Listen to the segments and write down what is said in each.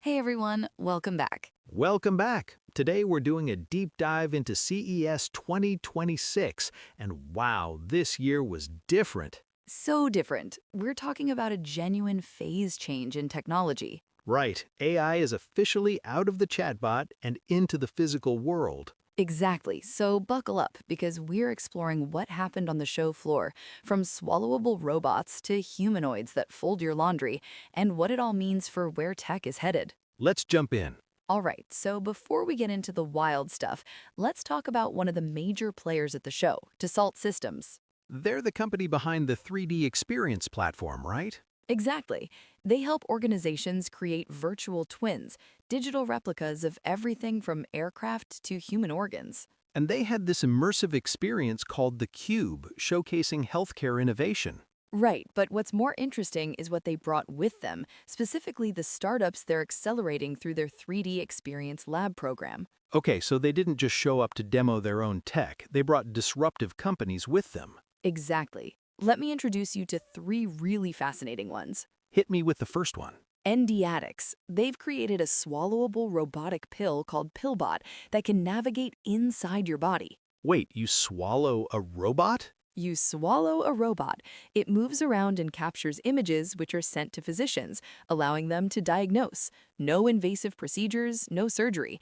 Hey everyone, welcome back. Welcome back. Today we're doing a deep dive into CES 2026, and wow, this year was different. So different. We're talking about a genuine phase change in technology. Right, AI is officially out of the chatbot and into the physical world. Exactly. So buckle up because we're exploring what happened on the show floor, from swallowable robots to humanoids that fold your laundry, and what it all means for where tech is headed. Let's jump in. All right, so before we get into the wild stuff, let's talk about one of the major players at the show, Dassault Systems. They're the company behind the 3D experience platform, right? Exactly. They help organizations create virtual twins, digital replicas of everything from aircraft to human organs. And they had this immersive experience called the Cube, showcasing healthcare innovation. Right, but what's more interesting is what they brought with them, specifically the startups they're accelerating through their 3D Experience Lab program. Okay, so they didn't just show up to demo their own tech, they brought disruptive companies with them. Exactly. Let me introduce you to three really fascinating ones. Hit me with the first one. Endiatx. They've created a swallowable robotic pill called PillBot that can navigate inside your body. Wait, you swallow a robot? You swallow a robot. It moves around and captures images which are sent to physicians, allowing them to diagnose. No invasive procedures, no surgery.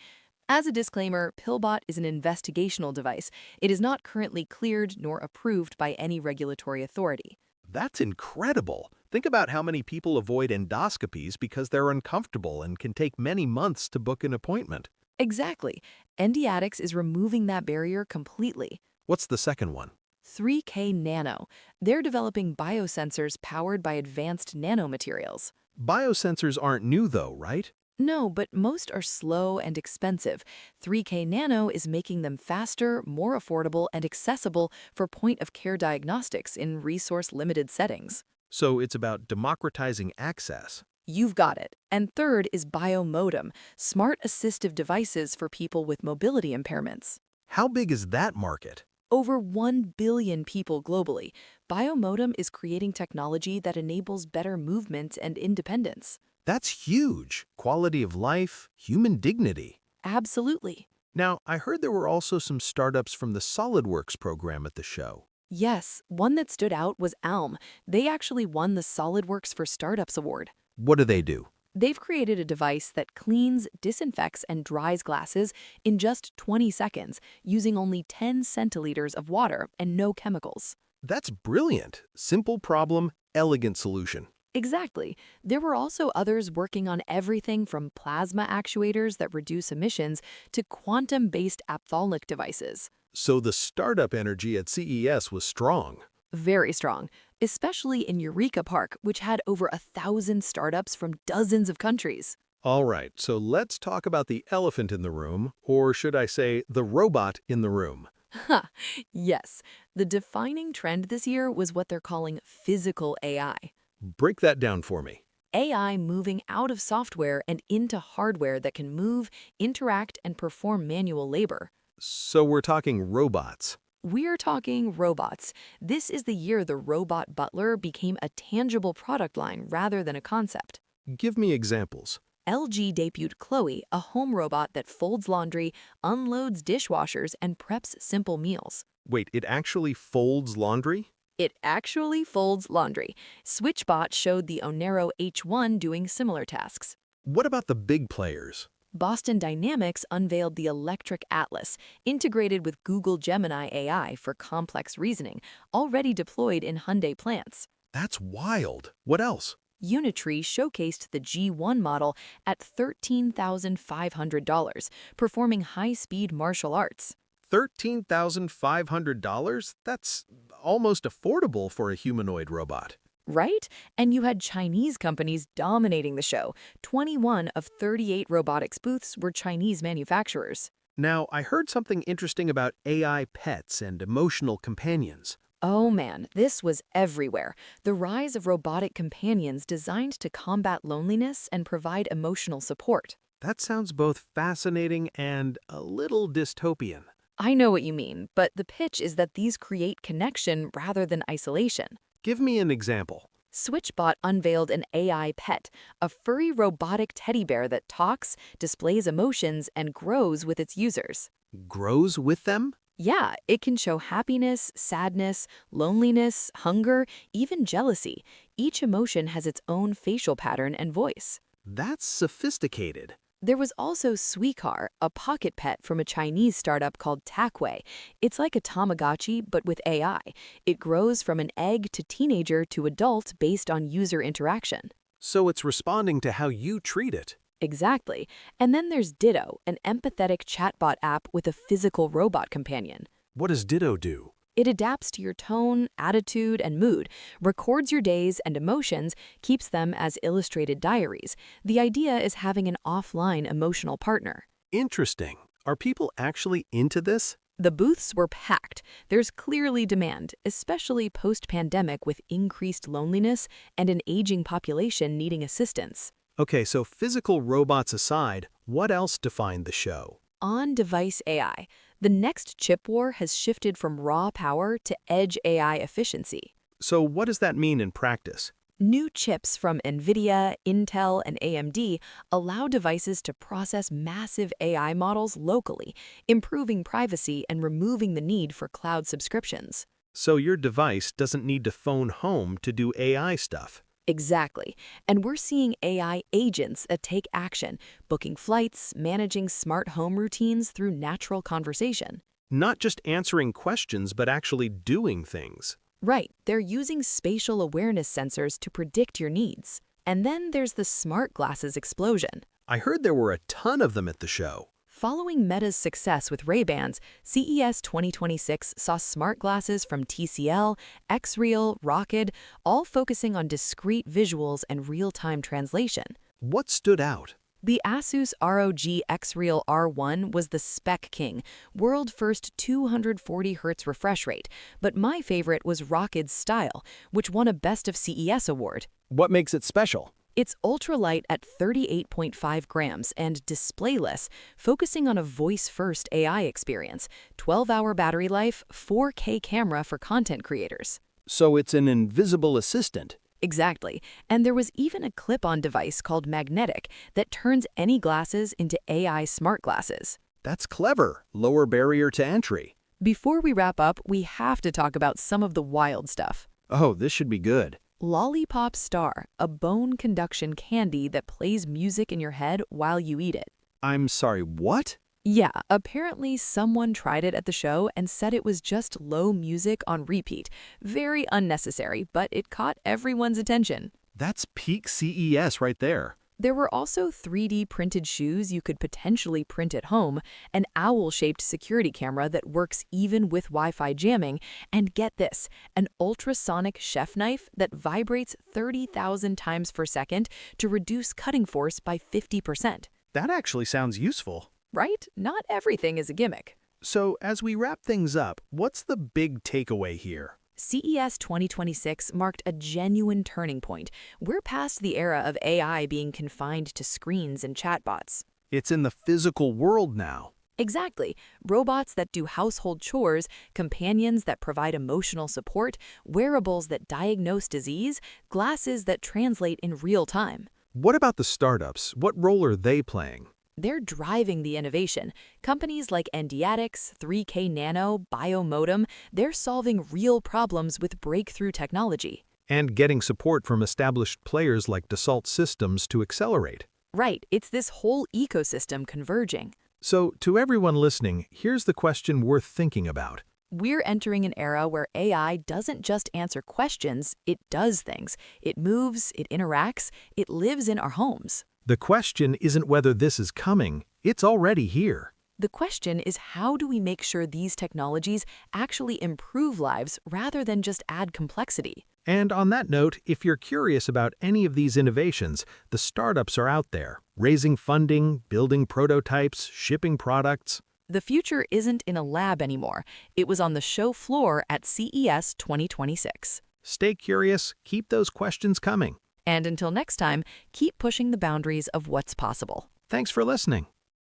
As a disclaimer, PillBot is an investigational device. It is not currently cleared nor approved by any regulatory authority. That's incredible. Think about how many people avoid endoscopies because they're uncomfortable and can take many months to book an appointment. Exactly. Endiatx is removing that barrier completely. What's the second one? 3K Nano. They're developing biosensors powered by advanced nanomaterials. Biosensors aren't new though, right? No, but most are slow and expensive. 3K Nano is making them faster, more affordable, and accessible for point-of-care diagnostics in resource-limited settings. So it's about democratizing access. You've got it. And third is Biomotum, smart assistive devices for people with mobility impairments. How big is that market? Over 1 billion people globally, Biomotum is creating technology that enables better movement and independence. That's huge. Quality of life, human dignity. Absolutely. Now, I heard there were also some startups from the SolidWorks program at the show. Yes, one that stood out was Auum. They actually won the SolidWorks for Startups award. What do they do? They've created a device that cleans, disinfects, and dries glasses in just 20 seconds using only 10 centiliters of water and no chemicals. That's brilliant. Simple problem, elegant solution. Exactly. There were also others working on everything from plasma actuators that reduce emissions to quantum-based ophthalmic devices. So the startup energy at CES was strong. Very strong, especially in Eureka Park, which had over 1,000 startups from dozens of countries. All right, so let's talk about the elephant in the room, or should I say the robot in the room. Ha! Yes, the defining trend this year was what they're calling physical AI. Break that down for me. AI moving out of software and into hardware that can move, interact, and perform manual labor. So we're talking robots. We're talking robots. This is the year the robot butler became a tangible product line rather than a concept. Give me examples. LG debuted CLOi, a home robot that folds laundry, unloads dishwashers, and preps simple meals. Wait, it actually folds laundry? It actually folds laundry. SwitchBot showed the Onero H1 doing similar tasks. What about the big players? Boston Dynamics unveiled the Electric Atlas, integrated with Google Gemini AI for complex reasoning, already deployed in Hyundai plants. That's wild. What else? Unitree showcased the G1 model at $13,500, performing high-speed martial arts. $13,500? That's almost affordable for a humanoid robot. Right? And you had Chinese companies dominating the show. 21 of 38 robotics booths were Chinese manufacturers. Now, I heard something interesting about AI pets and emotional companions. Oh man, this was everywhere. The rise of robotic companions designed to combat loneliness and provide emotional support. That sounds both fascinating and a little dystopian. I know what you mean, but the pitch is that these create connection rather than isolation. Give me an example. SwitchBot unveiled an AI pet, a furry robotic teddy bear that talks, displays emotions, and grows with its users. Grows with them? Yeah, it can show happiness, sadness, loneliness, hunger, even jealousy. Each emotion has its own facial pattern and voice. That's sophisticated. There was also Suikar, a pocket pet from a Chinese startup called Takway. It's like a Tamagotchi, but with AI. It grows from an egg to teenager to adult based on user interaction. So it's responding to how you treat it. Exactly. And then there's Ditto, an empathetic chatbot app with a physical robot companion. What does Ditto do? It adapts to your tone, attitude, and mood, records your days and emotions, keeps them as illustrated diaries. The idea is having an offline emotional partner. Interesting. Are people actually into this? The booths were packed. There's clearly demand, especially post-pandemic with increased loneliness and an aging population needing assistance. Okay, so physical robots aside, what else defined the show? On-device AI. The next chip war has shifted from raw power to edge AI efficiency. So what does that mean in practice? New chips from NVIDIA, Intel, and AMD allow devices to process massive AI models locally, improving privacy and removing the need for cloud subscriptions. So your device doesn't need to phone home to do AI stuff. Exactly. And we're seeing AI agents that take action, booking flights, managing smart home routines through natural conversation. Not just answering questions, but actually doing things. Right, they're using spatial awareness sensors to predict your needs. And then there's the smart glasses explosion. I heard there were a ton of them at the show. Following Meta's success with Ray-Bans, CES 2026 saw smart glasses from TCL, Xreal, Rocket, all focusing on discrete visuals and real-time translation. What stood out? The Asus ROG Xreal R1 was the spec king, world-first 240Hz refresh rate, but my favorite was Rocket's Style, which won a Best of CES award. What makes it special? It's ultralight at 38.5 grams and displayless, focusing on a voice-first AI experience, 12-hour battery life, 4K camera for content creators. So it's an invisible assistant. Exactly. And there was even a clip-on device called Magnetic that turns any glasses into AI smart glasses. That's clever. Lower barrier to entry. Before we wrap up, we have to talk about some of the wild stuff. Oh, this should be good. Lollipop Star, a bone conduction candy that plays music in your head while you eat it. I'm sorry, what? Yeah, apparently someone tried it at the show and said it was just low music on repeat. Very unnecessary, but it caught everyone's attention. That's peak CES right there. There were also 3D printed shoes you could potentially print at home, an owl-shaped security camera that works even with Wi-Fi jamming, and get this, an ultrasonic chef knife that vibrates 30,000 times per second to reduce cutting force by 50%. That actually sounds useful. Right? Not everything is a gimmick. So, as we wrap things up, what's the big takeaway here? CES 2026 marked a genuine turning point. We're past the era of AI being confined to screens and chatbots. It's in the physical world now. Exactly. Robots that do household chores, companions that provide emotional support, wearables that diagnose disease, glasses that translate in real time. What about the startups? What role are they playing? They're driving the innovation. Companies like Endiatx, 3K Nano, Biomotum, they're solving real problems with breakthrough technology. And getting support from established players like Dassault Systems to accelerate. Right, it's this whole ecosystem converging. So, to everyone listening, here's the question worth thinking about. We're entering an era where AI doesn't just answer questions, it does things. It moves, it interacts, it lives in our homes. The question isn't whether this is coming, it's already here. The question is, how do we make sure these technologies actually improve lives rather than just add complexity? And on that note, if you're curious about any of these innovations, the startups are out there, raising funding, building prototypes, shipping products. The future isn't in a lab anymore. It was on the show floor at CES 2026. Stay curious, keep those questions coming. And until next time, keep pushing the boundaries of what's possible. Thanks for listening.